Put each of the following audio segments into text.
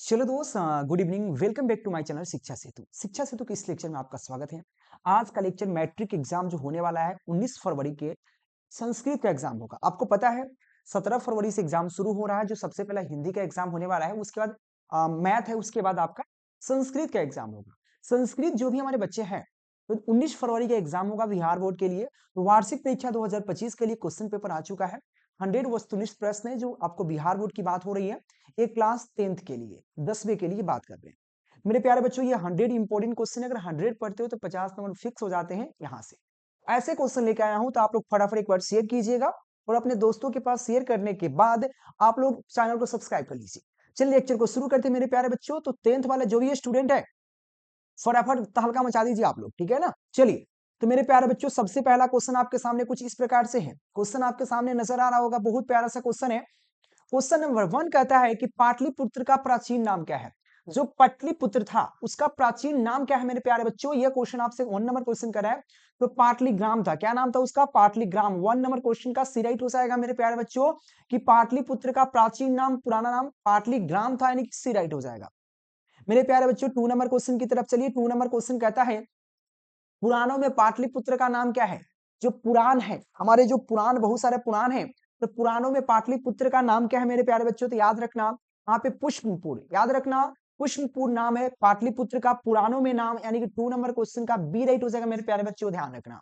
चलो दोस्त, good evening. Welcome back to my channel Shiksha Setu. शिक्षा सेतु के इस लेक्चर में आपका स्वागत है। आज का लेक्चर मैट्रिक एग्जाम जो होने वाला है 19 फरवरी के संस्कृत का एग्जाम होगा। आपको पता है 17 फरवरी से एग्जाम शुरू हो रहा है, जो सबसे पहला हिंदी का एग्जाम होने वाला है। उसके बाद मैथ है, उसके बाद आपका संस्कृत का एग्जाम होगा। संस्कृत जो भी हमारे बच्चे हैं, तो 19 फरवरी का एग्जाम होगा बिहार बोर्ड के लिए। तो वार्षिक परीक्षा 2025 के लिए क्वेश्चन पेपर आ चुका है। 100 वस्तुनिष्ठ प्रश्न है, जो आपको बिहार बोर्ड की बात हो रही है। एक क्लास 10th के लिए, 10वीं के लिए बात कर रहे हैं। मेरे प्यारे बच्चों, ये 100 इंपॉर्टेंट क्वेश्चन है। अगर 100 पढ़ते हो तो 50 नंबर फिक्स हो जाते हैं यहाँ से। ऐसे क्वेश्चन लेके आया हूं, तो आप लोग फटाफट एक बार शेयर कीजिएगा और अपने दोस्तों के पास शेयर करने के बाद आप लोग चैनल को सब्सक्राइब कर लीजिए। चलिए लेक्चर को शुरू करते हैं मेरे प्यारे बच्चों। तो 10th वाले जो भी स्टूडेंट है, फटाफट तहलका मचा दीजिए आप लोग, ठीक है ना। चलिए, तो मेरे प्यारे बच्चों, सबसे पहला क्वेश्चन आपके सामने कुछ इस प्रकार से है। क्वेश्चन आपके सामने नजर आ रहा होगा, बहुत प्यारा सा क्वेश्चन है। क्वेश्चन नंबर 1 कहता है कि पाटलिपुत्र का प्राचीन नाम क्या है। जो पाटलिपुत्र था उसका प्राचीन नाम क्या है मेरे प्यारे बच्चों। यह क्वेश्चन आपसे 1 नंबर क्वेश्चन कर रहा है। तो पाटलिग्राम था। क्या नाम था उसका? पाटलिग्राम। 1 नंबर क्वेश्चन का सी राइट हो जाएगा मेरे प्यारे बच्चों, कि पाटलिपुत्र का प्राचीन नाम, पुराना नाम पाटलिग्राम था, यानी कि सी राइट हो जाएगा। मेरे प्यारे बच्चों 2 नंबर क्वेश्चन की तरफ चलिए। 2 नंबर क्वेश्चन कहता है पुराणों में पाटलिपुत्र का नाम क्या है। जो पुराण है, हमारे जो पुराण, बहुत सारे पुराण है, तो पुराणों में पाटलिपुत्र का नाम क्या है मेरे प्यारे बच्चों। तो याद रखना, यहाँ पे पुष्पपुर, याद रखना पुष्पपुर नाम है पाटलिपुत्र का, पुराणों में नाम, यानी कि 2 नंबर क्वेश्चन का बी राइट हो जाएगा मेरे प्यारे बच्चों, ध्यान रखना।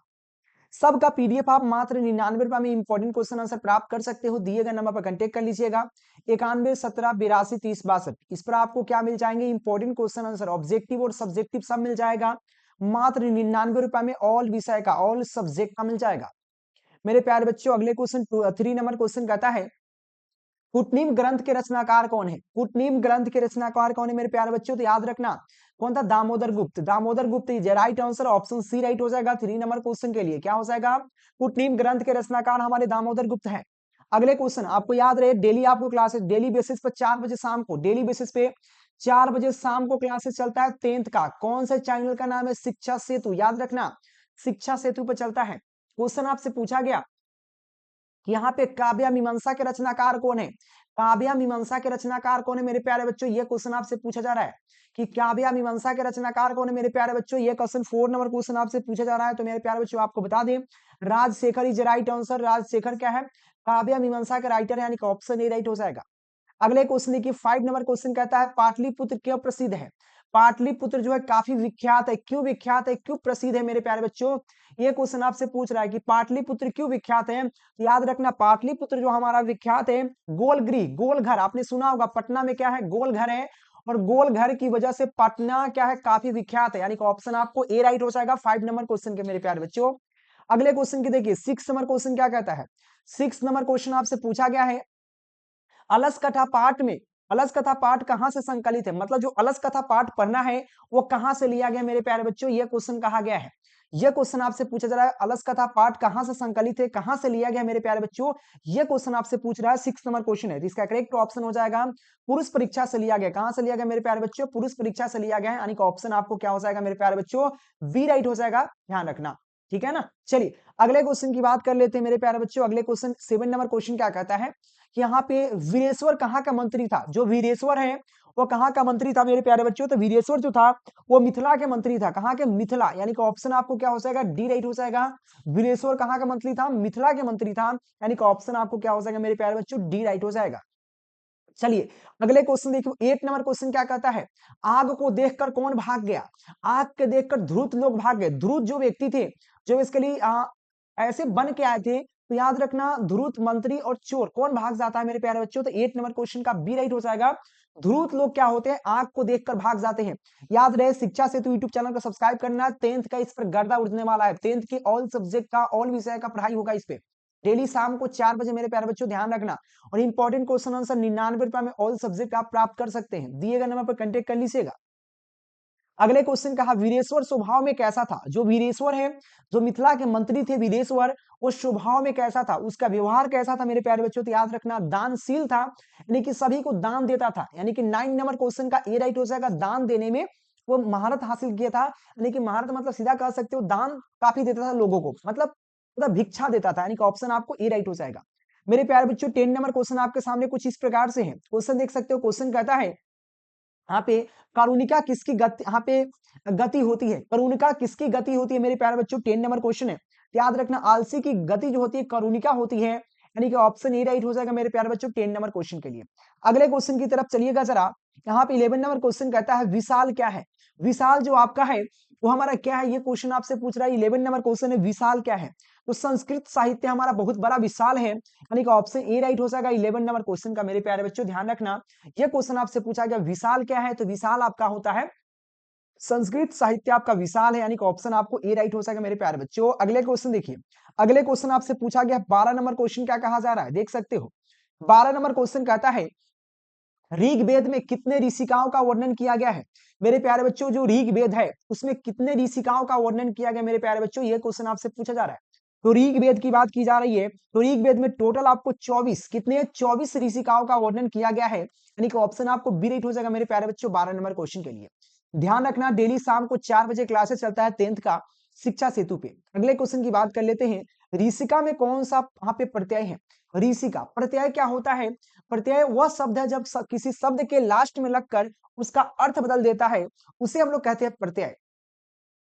सबका पीडीएफ आप मात्र 99 रुपए में इंपॉर्टेंट क्वेश्चन आंसर प्राप्त कर सकते हो। दिए गए नंबर पर कांटेक्ट कर लीजिएगा, 91 17 82 30 62। इस पर आपको क्या मिल जाएंगे? इंपॉर्टेंट क्वेश्चन आंसर, ऑब्जेक्टिव और सब्जेक्टिव सब मिल जाएगा। मात्र 99 रुपए में ऑल विषय का, ऑल सब्जेक्ट का मिल जाएगा। मेरे प्यारे बच्चों, अगले क्वेश्चन 3 नंबर क्वेश्चन कहता है कुटनीम ग्रंथ के रचनाकार कौन है। कुटनीम ग्रंथ के रचनाकार कौन है मेरे प्यारे बच्चों। तो याद रखना कौन था? Damodar Gupta. Damodar Gupta is right answer, option C right हो जाएगा। 3 नंबर क्वेश्चन के लिए क्या हो जाएगा? कुटनीम ग्रंथ के रचनाकार हमारे दामोदर गुप्त है। अगले क्वेश्चन आपको याद रहे, डेली आपको क्लासेस, डेली बेसिस पर 4 बजे शाम को, डेली बेसिस पे 4 बजे शाम को क्लासेस चलता है 10th का। कौन से चैनल का नाम है? शिक्षा सेतु। याद रखना शिक्षा सेतु पर चलता है। क्वेश्चन आपसे पूछा गया कि यहाँ पे काव्य मीमांसा के रचनाकार कौन है। काव्य मीमांसा के रचनाकार कौन है मेरे प्यारे बच्चों, ये क्वेश्चन आपसे पूछा जा रहा है कि काव्य मीमांसा के रचनाकार कौन है मेरे प्यारे बच्चों। ये क्वेश्चन 4 नंबर क्वेश्चन आपसे पूछा जा रहा है। तो मेरे प्यारे बच्चों आपको बता दें, Rajashekhar is right answer. Rajashekhar क्या है? काव्य मीमांसा के राइटर है, यानी कि ऑप्शन ए राइट हो जाएगा। अगले क्वेश्चन देखिए, 5 नंबर क्वेश्चन कहता है पाटलिपुत्र क्यों प्रसिद्ध है। पाटलिपुत्र जो है काफी विख्यात है। क्यों विख्यात है, क्यों प्रसिद्ध है मेरे प्यारे बच्चों, ये क्वेश्चन आपसे पूछ रहा है कि पाटलिपुत्र क्यों विख्यात है। तो याद रखना पाटलिपुत्र जो हमारा विख्यात है, गोलगृह, गोलघर, आपने सुना होगा पटना में क्या है? गोलघर है। और गोलघर की वजह से पटना क्या है? काफी विख्यात है, यानी कि ऑप्शन आपको ए राइट हो जाएगा 5 नंबर क्वेश्चन के मेरे प्यारे बच्चों। अगले क्वेश्चन की देखिए, 6 नंबर क्वेश्चन क्या कहता है। 6 नंबर क्वेश्चन आपसे पूछा गया है, अलस कथा पाठ में, अलस कथा पाठ कहां से संकलित है। मतलब जो अलस कथा पाठ पढ़ना है वो कहां से लिया गया मेरे प्यारे बच्चों, ये क्वेश्चन कहा गया है। ये क्वेश्चन आपसे पूछा जा रहा है, अलस कथा पाठ कहां से संकलित है, कहां से लिया गया मेरे प्यारे बच्चों, ये क्वेश्चन आपसे पूछ रहा है। 6 नंबर क्वेश्चन है, तो इसका करेक्ट ऑप्शन हो जाएगा पुरुष परीक्षा से लिया गया। कहां से लिया गया मेरे प्यारे बच्चों? पुरुष परीक्षा से लिया गया है, यानी कि ऑप्शन आपको क्या हो जाएगा मेरे प्यारे बच्चों? बी राइट हो जाएगा, ध्यान रखना, ठीक है ना। चलिए अगले क्वेश्चन की बात कर लेते हैं मेरे प्यारे बच्चों। अगले क्वेश्चन 7 नंबर क्वेश्चन क्या कहता है कि यहाँ पे वीरेश्वर कहाँ का मंत्री था। जो वीरेश्वर है वो कहाँ का मंत्री था मेरे प्यारे बच्चों। तो वीरेश्वर जो था वो मिथिला के मंत्री था। कहाँ के? मिथिला, यानी कि ऑप्शन आपको क्या हो जाएगा? डी राइट हो जाएगा। वीरेश्वर कहाँ का मंत्री था? मिथिला के मंत्री था, यानी कि ऑप्शन आपको क्या हो जाएगा मेरे प्यारे बच्चों? डी राइट हो जाएगा। चलिए अगले क्वेश्चन देखिए, 8 नंबर क्वेश्चन क्या कहता है, आग को देखकर कौन भाग गया। आग के देखकर ध्रुत लोग भाग गए। ध्रुत जो व्यक्ति थे, जो इसके लिए ऐसे बन के आए थे, तो याद रखना ध्रुत, मंत्री और चोर, कौन भाग जाता है मेरे प्यारे बच्चों। तो 8 नंबर क्वेश्चन का बी राइट हो जाएगा। ध्रुत लोग क्या होते हैं? आग को देखकर भाग जाते हैं। याद रहे शिक्षा सेतु यूट्यूब चैनल को सब्सक्राइब करना। 10th का इस पर गर्दा उड़ने वाला है। 10th के ऑल सब्जेक्ट का, ऑल विषय का पढ़ाई होगा इस पे, डेली शाम को 4 बजे मेरे प्यारे बच्चों, ध्यान रखना। और इंपॉर्टेंट क्वेश्चन आंसर 99 रुपए में ऑल सब्जेक्ट आप प्राप्त कर सकते हैं। दिए गए नंबर पर कांटेक्ट कर लीजिएगा। अगले क्वेश्चन कहा वीरेश्वर स्वभाव में कैसा था। जो वीरेश्वर है, जो मिथिला के मंत्री थे वीरेश्वर, वो स्वभाव में कैसा था, उसका व्यवहार कैसा था मेरे प्यारे बच्चों। तो याद रखना दानशील था, यानी कि सभी को दान देता था, यानी कि 9 नंबर क्वेश्चन का ए राइट हो जाएगा। दान देने में वो महारत हासिल किया था, यानी कि महारत मतलब सीधा कह सकते हो दान काफी देता था लोगों को, मतलब भिक्षा देता था, यानी कि ऑप्शन आपको ए राइट हो जाएगा। मेरे प्यारे बच्चों 10 नंबर क्वेश्चन आपके सामने कुछ इस प्रकार से है। क्वेश्चन देख सकते हो, क्वेश्चन कहता है यहाँ पे करुणिका किसकी गति, यहाँ पे गति होती है, करुणिका किसकी गति होती है मेरे प्यारे बच्चों, 10 नंबर क्वेश्चन है। याद रखना आलसी की गति जो होती है करुणिका होती है, यानी कि ऑप्शन ए राइट हो जाएगा मेरे प्यारे बच्चों 10 नंबर क्वेश्चन के लिए। अगले क्वेश्चन की तरफ चलिएगा जरा। यहाँ पे 11 नंबर क्वेश्चन कहता है विशाल क्या है। विशाल जो आपका है वो हमारा क्या है, ये क्वेश्चन आपसे पूछ रहा है। 11 नंबर क्वेश्चन है विशाल क्या है, तो संस्कृत साहित्य हमारा बहुत बड़ा विशाल है, यानी कि ऑप्शन ए राइट हो जाएगा 11 नंबर क्वेश्चन का मेरे प्यारे बच्चों। ध्यान रखना ये क्वेश्चन आपसे पूछा गया विशाल क्या है, तो विशाल आपका होता है संस्कृत साहित्य आपका विशाल है, यानी कि ऑप्शन आपको ए राइट हो जाएगा मेरे प्यारे बच्चों। अगले क्वेश्चन देखिए, अगले क्वेश्चन आपसे पूछा गया 12 नंबर क्वेश्चन क्या कहा जा रहा है, देख सकते हो 12 नंबर क्वेश्चन कहता है ऋग्वेद में कितने ऋषिकाओं का वर्णन किया गया है मेरे प्यारे बच्चों। जो ऋग्वेद है उसमें कितने ऋषिकाओं का वर्णन किया गया मेरे प्यारे बच्चों, ये क्वेश्चन आपसे पूछा जा रहा है। तो ऋग्वेद की बात की जा रही है, तो ऋग्वेद में टोटल आपको 24 कितने 24 ऋषिकाओं का वर्णन किया गया है, यानी कि ऑप्शन आपको बी राइट हो जाएगा मेरे प्यारे बच्चों 12 नंबर क्वेश्चन के लिए। ध्यान रखना डेली शाम को 4 बजे क्लासेस चलता है 10th का शिक्षा सेतु पे। अगले क्वेश्चन की बात कर लेते हैं, ऋषिका में कौन सा वहां पे प्रत्यय है। ऋषिका प्रत्यय क्या होता है, प्रत्यय वह शब्द है जब किसी शब्द के लास्ट में लगकर उसका अर्थ बदल देता है, उसे हम लोग कहते हैं प्रत्यय।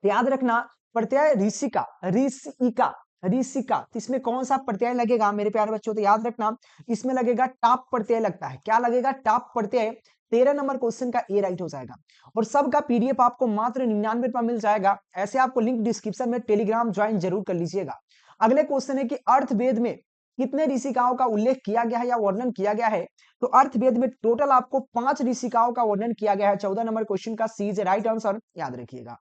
याद रखना प्रत्यय ऋषिका, ऋषिका, ऋषिका, तो इसमें कौन सा प्रत्यय लगेगा मेरे प्यारे बच्चों, तो याद रखना इसमें लगेगा टाप प्रत्यय लगता है। क्या लगेगा, टाप प्रत्यय। 13 नंबर क्वेश्चन का ए राइट हो जाएगा। और सबका पीडीएफ आपको मात्र 99 रुपए मिल जाएगा। ऐसे आपको लिंक डिस्क्रिप्शन में टेलीग्राम ज्वाइन जरूर कर लीजिएगा। अगले क्वेश्चन है कि अर्थवेद में कितने ऋषिकाओं का उल्लेख किया गया है या वर्णन किया गया है, तो अर्थवेद में टोटल आपको 5 ऋषिकाओं का वर्णन किया गया है। 14 नंबर क्वेश्चन का सी इज राइट आंसर, याद रखिएगा।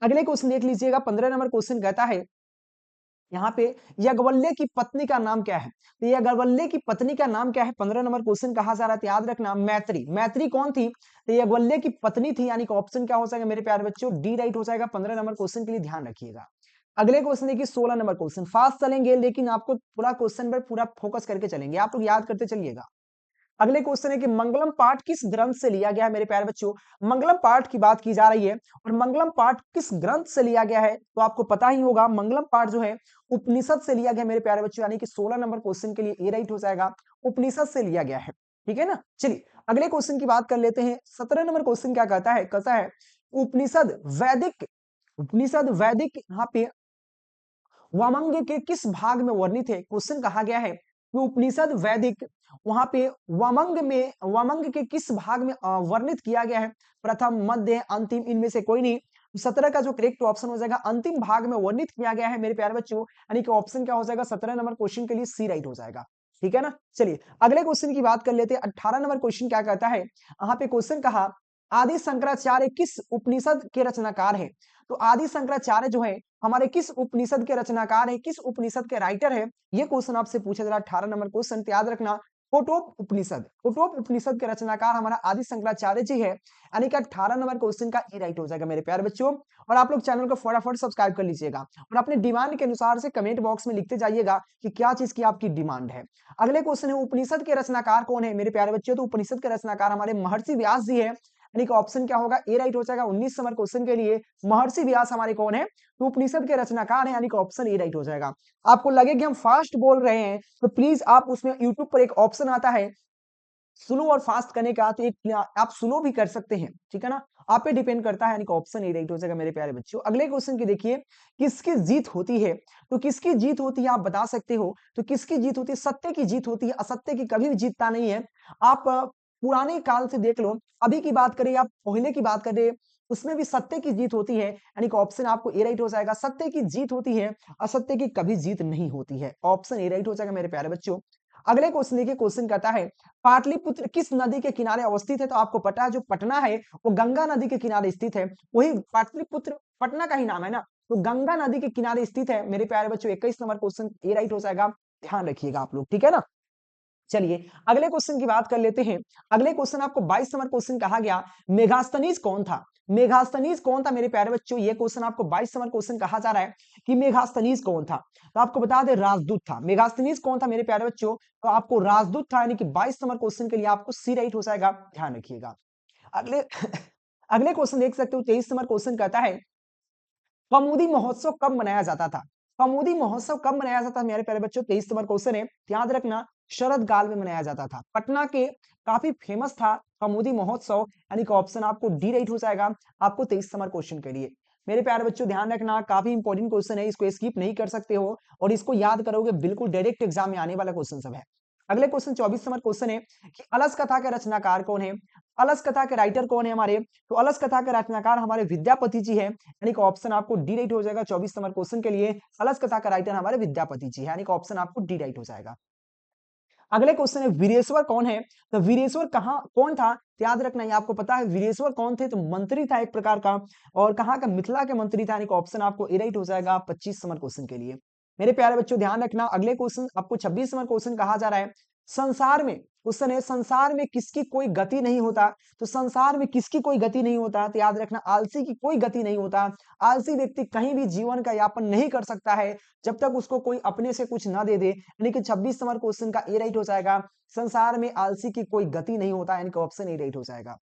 अगले क्वेश्चन देख लीजिएगा, 15 नंबर क्वेश्चन कहता है यहाँ पे यज्ञवल्ल्य की पत्नी का नाम क्या है, तो यज्ञवल्ल्य की पत्नी का नाम क्या है, 15 नंबर क्वेश्चन कहा जा रहा है। तो याद रखना मैत्री। मैत्री कौन थी, तो यज्ञवल्ल्य की पत्नी थी, यानी कि ऑप्शन क्या हो जाएगा मेरे प्यारे बच्चों, डी राइट हो जाएगा 15 नंबर क्वेश्चन के लिए। ध्यान रखिएगा। अगले क्वेश्चन देखिए 16 नंबर क्वेश्चन, फास्ट चलेंगे लेकिन आपको पूरा क्वेश्चन पर पूरा फोकस करके चलेंगे, आप लोग याद करते चलिएगा। अगले क्वेश्चन है कि मंगलम पाठ किस ग्रंथ से लिया गया है मेरे प्यारे बच्चों। मंगलम पाठ की बात की जा रही है और मंगलम पाठ किस ग्रंथ से लिया गया है, तो आपको पता ही होगा मंगलम पाठ जो है उपनिषद से लिया गया मेरे प्यारे बच्चों, यानी कि 16 नंबर क्वेश्चन के लिए ए राइट हो जाएगा, उपनिषद से लिया गया है। ठीक है ना। चलिए अगले क्वेश्चन की बात कर लेते हैं। 17 नंबर क्वेश्चन क्या कहता है, कहता है उपनिषद वैदिक, उपनिषद वैदिक यहाँ पे वामंग के किस भाग में वर्णित है। क्वेश्चन कहा गया है कि उपनिषद वैदिक वहां पे वामंग में, वामंग के किस भाग में वर्णित किया गया है, प्रथम मध्य अंतिम, इनमें से कोई नहीं। 17 का जो करेक्ट ऑप्शन हो जाएगा अंतिम भाग में वर्णित किया गया है मेरे प्यारे बच्चों, यानी कि ऑप्शन क्या हो जाएगा 17 नंबर क्वेश्चन के लिए सी राइट हो जाएगा। ठीक है ना। चलिए अगले क्वेश्चन की बात कर लेते हैं। 18 नंबर क्वेश्चन क्या कहता है, यहाँ पे क्वेश्चन कहा आदि शंकराचार्य किस उपनिषद के रचनाकार है। तो आदि शंकराचार्य जो है हमारे किस उपनिषद के रचनाकार है, किस उपनिषद के राइटर है, ये क्वेश्चन आपसे पूछा जा रहा है। 18 नंबर क्वेश्चन याद रखना कोटोप उपनिषद, कोटोप उपनिषद के रचनाकार हमारा आदि शंकराचार्य जी है, यानी कि 18 नंबर क्वेश्चन का ए राइट हो जाएगा मेरे प्यारे बच्चों। और आप लोग चैनल को फटाफट सब्सक्राइब कर लीजिएगा और अपने डिमांड के अनुसार से कमेंट बॉक्स में लिखते जाइएगा कि क्या चीज की आपकी डिमांड है। अगले क्वेश्चन है उपनिषद के रचनाकार कौन है मेरे प्यारे बच्चों, तो उपनिषद के रचनाकार हमारे महर्षि व्यास जी है, यानी कि ऑप्शन क्या होगा ए राइट हो जाएगा 19 नंबर क्वेश्चन के लिए। महर्षि व्यास हमारे कौन है, तो उपनिषद के रचनाकार है, यानी कि ऑप्शन ए राइट हो जाएगा। आपको लगे कि हम फास्ट बोल रहे हैं तो प्लीज आप उसमें यूट्यूब पर एक ऑप्शन आता है स्लो और फास्ट करने का, तो एक आप स्लो भी कर सकते हैं। ठीक है ना, आप पे डिपेंड करता है, यानी कि ऑप्शन ए राइट हो जाएगा मेरे प्यारे बच्चों। अगले क्वेश्चन की देखिए, किसकी जीत होती है, तो किसकी जीत होती है आप बता सकते हो, तो किसकी जीत होती है, सत्य की जीत होती है, असत्य की कभी भी जीतता नहीं है। आप पुराने काल से देख लो, अभी की बात करें या पहले की बात करें, उसमें भी सत्य की जीत होती है, यानी कि ऑप्शन आपको ए राइट हो जाएगा, सत्य की जीत होती है, असत्य की कभी जीत नहीं होती है। ऑप्शन ए राइट हो जाएगा मेरे प्यारे बच्चों। अगले क्वेश्चन देखिए, क्वेश्चन कहता है पाटलिपुत्र किस नदी के किनारे अवस्थित है, तो आपको पता है जो पटना है वो गंगा नदी के किनारे स्थित है, वही पाटलिपुत्र पटना का ही नाम है ना, तो गंगा नदी के किनारे स्थित है मेरे प्यारे बच्चों। 21 नंबर क्वेश्चन ए राइट हो जाएगा, ध्यान रखिएगा आप लोग। ठीक है ना। चलिए अगले क्वेश्चन की बात कर लेते हैं। अगले क्वेश्चन आपको 22 नंबर क्वेश्चन कहा गया मेगास्थनीज कौन था, मेगास्थनीज कौन था मेरे प्यारे बच्चों, ये क्वेश्चन आपको 22 नंबर क्वेश्चन कहा जा रहा है कि मेगास्थनीज कौन था, तो आपको बता दें राजदूत था। मेगास्थनीज कौन था मेरे प्यारे बच्चों, तो आपको राजदूत था, यानी कि 22 नंबर क्वेश्चन के लिए आपको सी राइट हो जाएगा, ध्यान रखिएगा। अगले अगले क्वेश्चन देख सकते हो, 23 नंबर क्वेश्चन कहता है कौमुदी महोत्सव कब मनाया जाता था, कौमुदी महोत्सव कब मनाया जाता है मेरे प्यारे बच्चों? 23 नंबर क्वेश्चन है, याद रखना शरद काल में मनाया जाता था। पटना के काफी फेमस था कौमुदी महोत्सव, यानी कि ऑप्शन आपको डी राइट हो जाएगा आपको 23 नंबर क्वेश्चन के लिए। मेरे प्यारे बच्चों ध्यान रखना, काफी इंपॉर्टेंट क्वेश्चन है, इसको स्किप नहीं कर सकते हो और इसको याद करोगे बिल्कुल डायरेक्ट एग्जाम में आने वाला क्वेश्चन सब है। अगले क्वेश्चन 24 नंबर क्वेश्चन है कि अलस कथा के रचनाकार कौन है? अलस कथा के राइटर कौन है हमारे? तो अलस कथा के रचनाकार हमारे विद्यापति जी है, यानी कि ऑप्शन आपको डी राइट हो जाएगा 24 नंबर क्वेश्चन के लिए। अलस कथा का राइटर हमारे विद्यापति जी है, यानी कि ऑप्शन आपको डी राइट हो जाएगा। अगले क्वेश्चन है वीरेश्वर कौन है? तो वीरेश्वर कहाँ कौन था? तो याद रखना, ये आपको पता है वीरेश्वर कौन थे? तो मंत्री था एक प्रकार का, और कहाँ का? मिथिला के मंत्री था, यानी कि ऑप्शन आपको ए राइट हो जाएगा 25 नंबर क्वेश्चन के लिए। मेरे प्यारे बच्चों ध्यान रखना, अगले क्वेश्चन आपको 26 नंबर क्वेश्चन कहा जा रहा है, संसार में क्वेश्चन है संसार में किसकी कोई गति नहीं होता? तो संसार में किसकी कोई गति नहीं होता? तो याद रखना आलसी की कोई गति नहीं होता। आलसी व्यक्ति कहीं भी जीवन का यापन नहीं कर सकता है जब तक उसको कोई अपने से कुछ ना दे दे, यानी कि 26 नंबर क्वेश्चन का ए राइट हो जाएगा। संसार में आलसी की कोई गति नहीं होता, यानी कि ऑप्शन ए राइट हो जाएगा।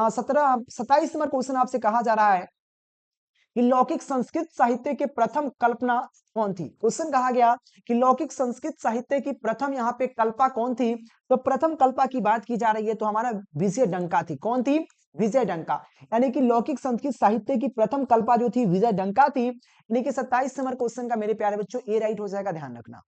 27 नंबर क्वेश्चन आपसे कहा जा रहा है कि लौकिक संस्कृत साहित्य के प्रथम कल्पना कौन थी? क्वेश्चन कहा गया कि लौकिक संस्कृत साहित्य की प्रथम यहाँ पे कल्पा कौन थी? तो प्रथम कल्पा की बात की जा रही है, तो हमारा विजय डंका थी। कौन थी? विजय डंका। यानी कि लौकिक संस्कृत साहित्य की प्रथम कल्पा जो थी विजय डंका थी, यानी कि 27 नंबर क्वेश्चन का मेरे प्यारे बच्चों ए राइट हो जाएगा, ध्यान रखना।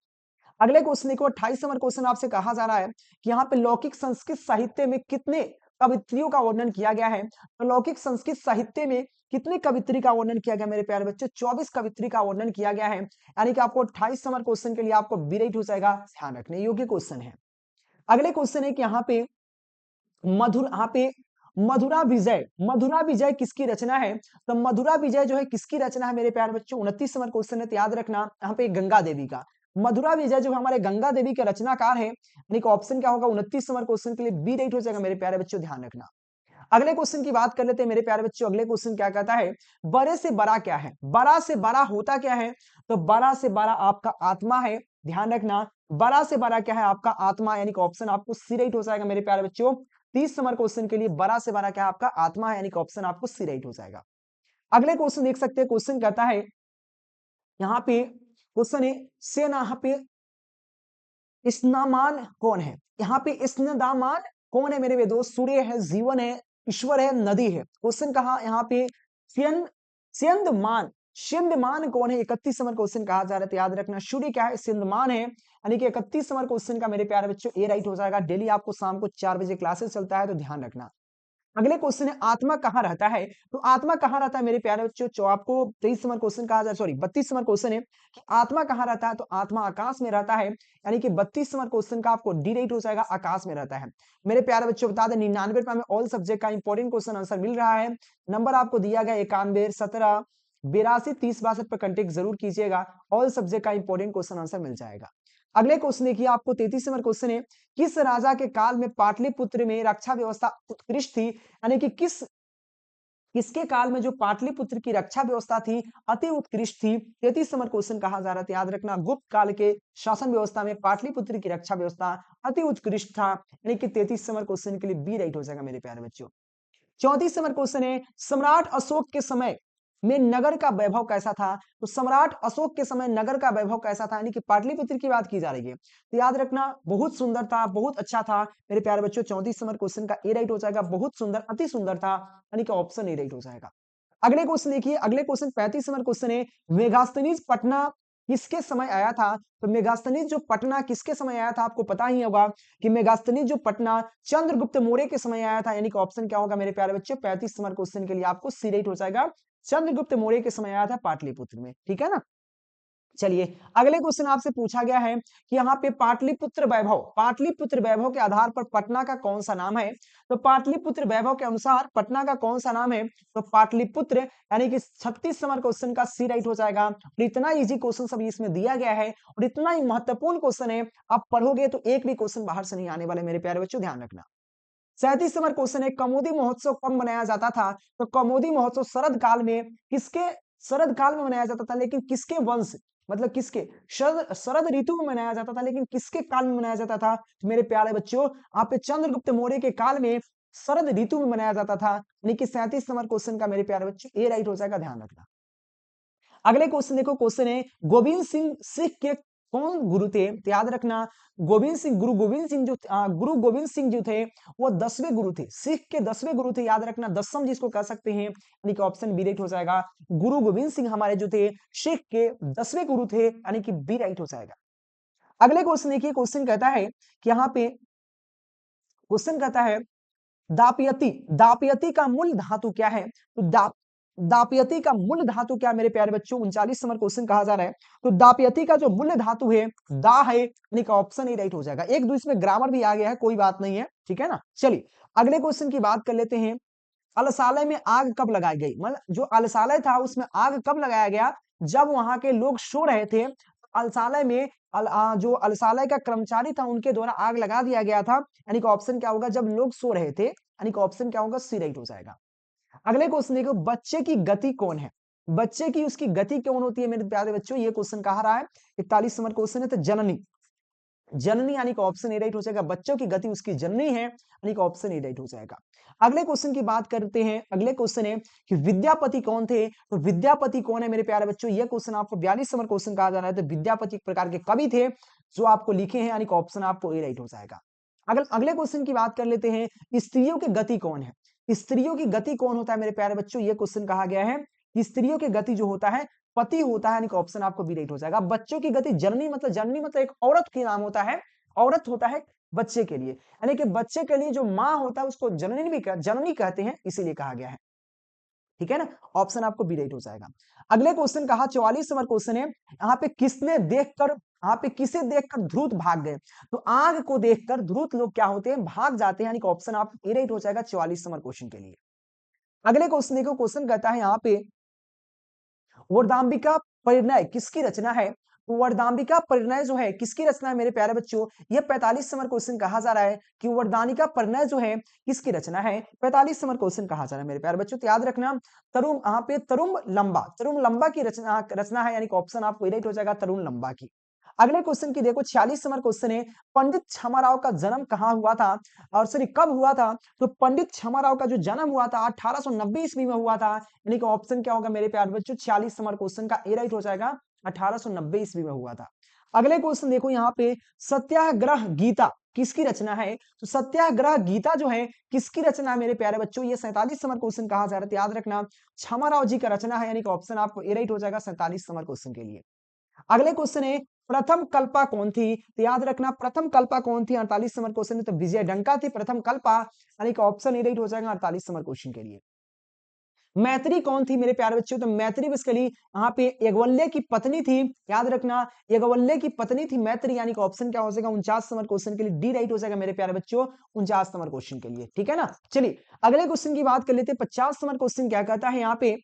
अगले क्वेश्चन देखो 28 नंबर क्वेश्चन आपसे कहा जा रहा है कि यहाँ पे लौकिक संस्कृत साहित्य में कितने कवित्रियों का वर्णन किया गया है? तो लौकिक संस्कृत साहित्य में कितने कवित्री का वर्णन किया गया मेरे प्यारे बच्चे? 24 कवित्री का वर्णन किया गया है, यानी कि आपको 28 नंबर क्वेश्चन के लिए आपको बी राइट हो जाएगा, ध्यान रखने योग्य क्वेश्चन है। अगले क्वेश्चन है कि यहाँ पे मधुरा विजय किसकी रचना है? तो मधुरा विजय जो है किसकी रचना है मेरे प्यारे बच्चों? 29 नंबर क्वेश्चन है, तो याद रखना यहाँ पे गंगा देवी का। मधुरा विजय जो हमारे गंगा देवी के रचनाकार है, यानी कि ऑप्शन क्या होगा 29 नंबर क्वेश्चन के लिए बी राइट हो जाएगा मेरे प्यारे बच्चों, ध्यान रखना। अगले क्वेश्चन की बात कर लेते हैं मेरे प्यारे बच्चों। अगले क्वेश्चन क्या कहता है, बड़े से बड़ा क्या है? बड़ा से बड़ा होता क्या है? तो बड़ा से बड़ा आपका आत्मा है, ध्यान रखना। बड़ा से बड़ा क्या है? आपका आत्मा, यानी कि ऑप्शन आपको सी राइट हो जाएगा मेरे प्यारे बच्चों। 30 नंबर क्वेश्चन के लिए बड़ा से बड़ा क्या है? आपका आत्मा है, यानी कि ऑप्शन आपको सी राइट हो जाएगा। अगले क्वेश्चन देख सकते हैं, क्वेश्चन कहता है यहाँ पे क्वेश्चन है से यहाँ पे स्नामान कौन है? यहाँ पे स्नदामान कौन है मेरे वे दोस्त? सूर्य है, जीवन है, ईश्वर है, नदी है। क्वेश्चन कहा यहाँ पे सिंधमान, सिंधमान कौन है? 31 नंबर क्वेश्चन कहा जा रहा है, तो याद रखना सूर्य क्या है? सिंधमान है, यानी कि 31 नंबर क्वेश्चन का मेरे प्यारे बच्चों ए राइट हो जाएगा। डेली आपको शाम को 4 बजे क्लासेस चलता है, तो ध्यान रखना। अगले क्वेश्चन है आत्मा कहाँ रहता है? तो आत्मा कहाँ रहता है मेरे प्यारे बच्चों? जो आपको 23 नंबर क्वेश्चन कहा जाए, सॉरी 32 नंबर क्वेश्चन है कि आत्मा कहाँ रहता है? तो आत्मा आकाश में रहता है, यानी कि 32 नंबर क्वेश्चन का आपको डी राइट हो जाएगा, आकाश में रहता है। मेरे प्यारे बच्चों बता दें 99 रुपए में ऑल सब्जेक्ट का इंपॉर्टेंट क्वेश्चन आंसर मिल रहा है। नंबर आपको दिया गया 91 17 82 30 62 पर कंटेक्ट जरूर कीजिएगा, ऑल सब्जेक्ट का इंपॉर्टेंट क्वेश्चन आंसर मिल जाएगा। अगले क्वेश्चन देखिए, आपको 33 नंबर क्वेश्चन है, किस राजा के काल में पाटलिपुत्र में रक्षा व्यवस्था उत्कृष्ट थी? यानी कि किसके काल में जो पाटलिपुत्र की रक्षा व्यवस्था थी अति उत्कृष्ट थी? 33 नंबर क्वेश्चन कहा जा रहा था, याद रखना गुप्त काल के शासन व्यवस्था में पाटलिपुत्र की रक्षा व्यवस्था अति उत्कृष्ट था, यानी कि 33 नंबर क्वेश्चन के लिए बी राइट हो जाएगा मेरे प्यारे बच्चों। 34 नंबर क्वेश्चन है, सम्राट अशोक के समय में नगर का वैभव कैसा था? तो सम्राट अशोक के समय नगर का वैभव कैसा था? यानी कि पाटलिपुत्र की बात की जा रही है, तो याद रखना बहुत सुंदर था, बहुत अच्छा था मेरे प्यारे बच्चों। 34 नंबर क्वेश्चन का ए राइट हो जाएगा, बहुत सुंदर, अति सुंदर था, यानी कि ऑप्शन ए राइट हो जाएगा। अगले क्वेश्चन देखिए, अगले क्वेश्चन 35 नंबर क्वेश्चन है, मेगास्थनीज पटना किसके समय आया था? तो मेगास्थनीज जो पटना किसके समय आया था? आपको पता ही होगा कि मेगास्थनीज जो पटना चंद्रगुप्त मौर्य के समय आया था, यानी कि ऑप्शन क्या होगा मेरे प्यारे बच्चे? 35 नंबर क्वेश्चन के लिए आपको सी राइट हो जाएगा, चंद्रगुप्त मौर्य के समय आया था पाटलिपुत्र में, ठीक है ना। चलिए अगले क्वेश्चन आपसे पूछा गया है कि यहाँ पे पाटलिपुत्र वैभव के आधार पर पटना का कौन सा नाम है? तो पाटलिपुत्र वैभव के अनुसार पटना का कौन सा नाम है? तो पाटलिपुत्र, यानी कि 36 नंबर क्वेश्चन का सी राइट हो जाएगा। और इतना इजी क्वेश्चन सब इसमें दिया गया है और इतना ही महत्वपूर्ण क्वेश्चन है, आप पढ़ोगे तो एक भी क्वेश्चन बाहर से नहीं आने वाले मेरे प्यारे बच्चों, ध्यान रखना। 37 नंबर क्वेश्चन है, कमोदी महोत्सव कब मनाया जाता था? तो कमोदी महोत्सव शरद काल में मनाया जाता था, लेकिन किसके वंश, मतलब किसके शरद ऋतु में मनाया जाता था, लेकिन किसके काल में मनाया जाता था? तो मेरे प्यारे बच्चों आप चंद्रगुप्त मौर्य के काल में शरद ऋतु में मनाया जाता था, यानी कि 37 नंबर क्वेश्चन का मेरे प्यारे बच्चों ए राइट हो जाएगा, ध्यान रखना। अगले क्वेश्चन देखो, क्वेश्चन है गोविंद सिंह सिख के कौन गुरु थे? तो याद रखना गोविंद सिंह, गुरु गोविंद सिंह जो थे वो 10वें गुरु थे, सिख के 10वें गुरु थे। याद रखना 10म जिसको कह सकते हैं, यानी कि ऑप्शन बी राइट हो जाएगा। गुरु गोविंद सिंह हमारे जो थे सिख के 10वें गुरु थे, यानी कि बी राइट हो जाएगा। अगले क्वेश्चन देखिए, क्वेश्चन कहता है कि यहाँ पे क्वेश्चन कहता है दापयती, दापयती का मूल धातु क्या है? तो दापयती का मूल धातु क्या मेरे प्यारे बच्चों? 39 नंबर क्वेश्चन कहा जा रहा है। तो दापयती का जो मूल धातु है दा है, यानी कि ऑप्शन ए राइट हो जाएगा। एक दो इसमें ग्रामर भी आ गया है, कोई बात नहीं है, ठीक है ना। चलिए अगले क्वेश्चन की बात कर लेते हैं। अलसालय में आग कब लगाई गई? मतलब जो अलसालय था उसमें आग कब लगाया गया? जब वहां के लोग सो रहे थे, अलसालय में जो अलसालय का कर्मचारी था उनके द्वारा आग लगा दिया गया था, यानी कि ऑप्शन क्या होगा? जब लोग सो रहे थे, यानी कि ऑप्शन क्या होगा? सी राइट हो जाएगा। अगले क्वेश्चन देखो, बच्चे की गति कौन है? बच्चे की उसकी गति कौन होती है मेरे प्यारे बच्चों? ये क्वेश्चन कहा रहा है, 41 नंबर क्वेश्चन है। तो जननी, जननी यानी कि ऑप्शन ए राइट हो जाएगा। बच्चों की गति उसकी जननी है, यानी कि ऑप्शन ए राइट हो जाएगा। अगले क्वेश्चन की बात करते हैं। अगले क्वेश्चन है कि विद्यापति कौन थे? तो विद्यापति कौन है मेरे प्यारे बच्चों? यह क्वेश्चन आपको 42 नंबर क्वेश्चन कहा जा रहा है। तो विद्यापति एक प्रकार के कवि थे जो आपको लिखे हैं, यानी कि ऑप्शन आपको ए राइट हो जाएगा। अगले क्वेश्चन की बात कर लेते हैं, स्त्रियों की गति कौन है? स्त्रियों की गति कौन होता है मेरे प्यारे बच्चों? यह क्वेश्चन कहा गया है कि स्त्रियों की गति जो होता है पति होता है, यानी कि ऑप्शन आपको बी राइट हो जाएगा। बच्चों की गति जननी, मतलब जननी मतलब एक औरत के नाम होता है, औरत होता है बच्चे के लिए, यानी कि बच्चे के लिए जो माँ होता है उसको जननी कहते हैं, इसीलिए कहा गया है, ठीक है ना। ऑप्शन आपको बी राइट हो जाएगा। अगले क्वेश्चन कहा, 44 नंबर क्वेश्चन है, यहाँ पे किसने देखकर, यहाँ पे किसे देखकर ध्रुत भाग गए? तो आग को देखकर ध्रुत लोग क्या होते हैं? भाग जाते हैं, यानी कि ऑप्शन आप ए राइट हो जाएगा 44 नंबर क्वेश्चन के लिए। अगले क्वेश्चन देखो, क्वेश्चन कहता है यहाँ पे वरदाम्बिका परिणय किसकी रचना है? तो वरदाम्बिका परिणय जो है किसकी रचना है मेरे प्यारे बच्चों? ये 45 नंबर क्वेश्चन कहा जा रहा है कि वरदानिका परिणय जो है किसकी रचना है? 45 नंबर क्वेश्चन कहा जा रहा है मेरे प्यारे बच्चों। तो याद रखना तरुण, यहाँ पे तरुण लंबा की रचना है, यानी कि ऑप्शन आपको राइट हो जाएगा तरुण लंबा की। अगले क्वेश्चन की देखो, 46 नंबर क्वेश्चन है, पंडित क्षमाराव का जन्म कहाँ हुआ था? और सॉरी कब हुआ था? तो पंडित क्षमाराव का जो जन्म हुआ था 1890 ईस्वी में हुआ था, यानी कि ऑप्शन क्या होगा मेरे प्यारे बच्चों? 46 नंबर क्वेश्चन का ए राइट हो जाएगा, 1890 ईस्वी में हुआ था। अगले क्वेश्चन देखो, यहाँ पे सत्याग्रह गीता किसकी रचना है? तो सत्याग्रह गीता जो है किसकी रचना है मेरे प्यारे बच्चों? ये 47 नंबर क्वेश्चन कहा जा रहा है। याद रखना क्षमाराव जी का रचना है, यानी कि ऑप्शन आपको ए राइट हो जाएगा 47 नंबर क्वेश्चन के लिए। अगले क्वेश्चन है, प्रथम कल्पा कौन थी? तो याद रखना प्रथम कल्पा कौन थी? 48 नंबर क्वेश्चन है। तो विजय डंका थी प्रथम कल्पा, यानी कि ऑप्शन ए राइट हो जाएगा 48 नंबर क्वेश्चन के लिए। मैत्री कौन थी मेरे प्यारे बच्चों? तो मैत्री बेसिकली यहाँ पे यज्ञवल्क्य की पत्नी थी। याद रखना यज्ञवल्क्य की पत्नी थी मैत्री, यानी कि ऑप्शन क्या हो जाएगा? 49 नंबर क्वेश्चन के लिए डी राइट हो जाएगा मेरे प्यारे बच्चों, 49 नंबर क्वेश्चन के लिए, ठीक है ना। चलिए अगले क्वेश्चन की बात कर लेते हैं। 50 नंबर क्वेश्चन क्या कहता है यहाँ पे,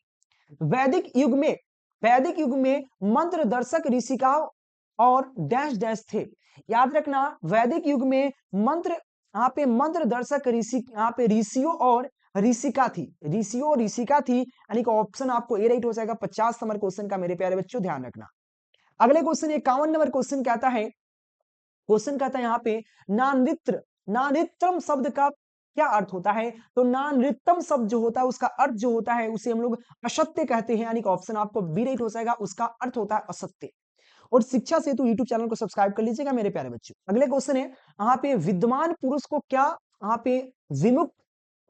वैदिक युग में, वैदिक युग में मंत्र दर्शक ऋषिकाओं और डैश डैश थे। याद रखना वैदिक युग में मंत्र, यहाँ पे मंत्र दर्शक ऋषि, यहाँ पे ऋषियों और ऋषिका थी, ऋषियों और ऋषिका थी, यानी कि ऑप्शन आपको ए राइट हो जाएगा 50 नंबर क्वेश्चन का मेरे प्यारे बच्चों, ध्यान रखना। अगले क्वेश्चन 51 नंबर क्वेश्चन कहता है, क्वेश्चन कहता है यहाँ पे नानृत्र, नानृत्रम शब्द का क्या अर्थ होता है? तो नानृतम शब्द जो होता है उसका अर्थ जो होता है उसे हम लोग असत्य कहते हैं, यानी कि ऑप्शन आपको बी राइट हो जाएगा, उसका अर्थ होता है असत्य। और शिक्षा सेतु यूट्यूब चैनल को सब्सक्राइब कर लीजिएगा मेरे प्यारे बच्चों। अगले क्वेश्चन है, यहाँ पे विद्वान पुरुष को क्या यहाँ पे विमुक्त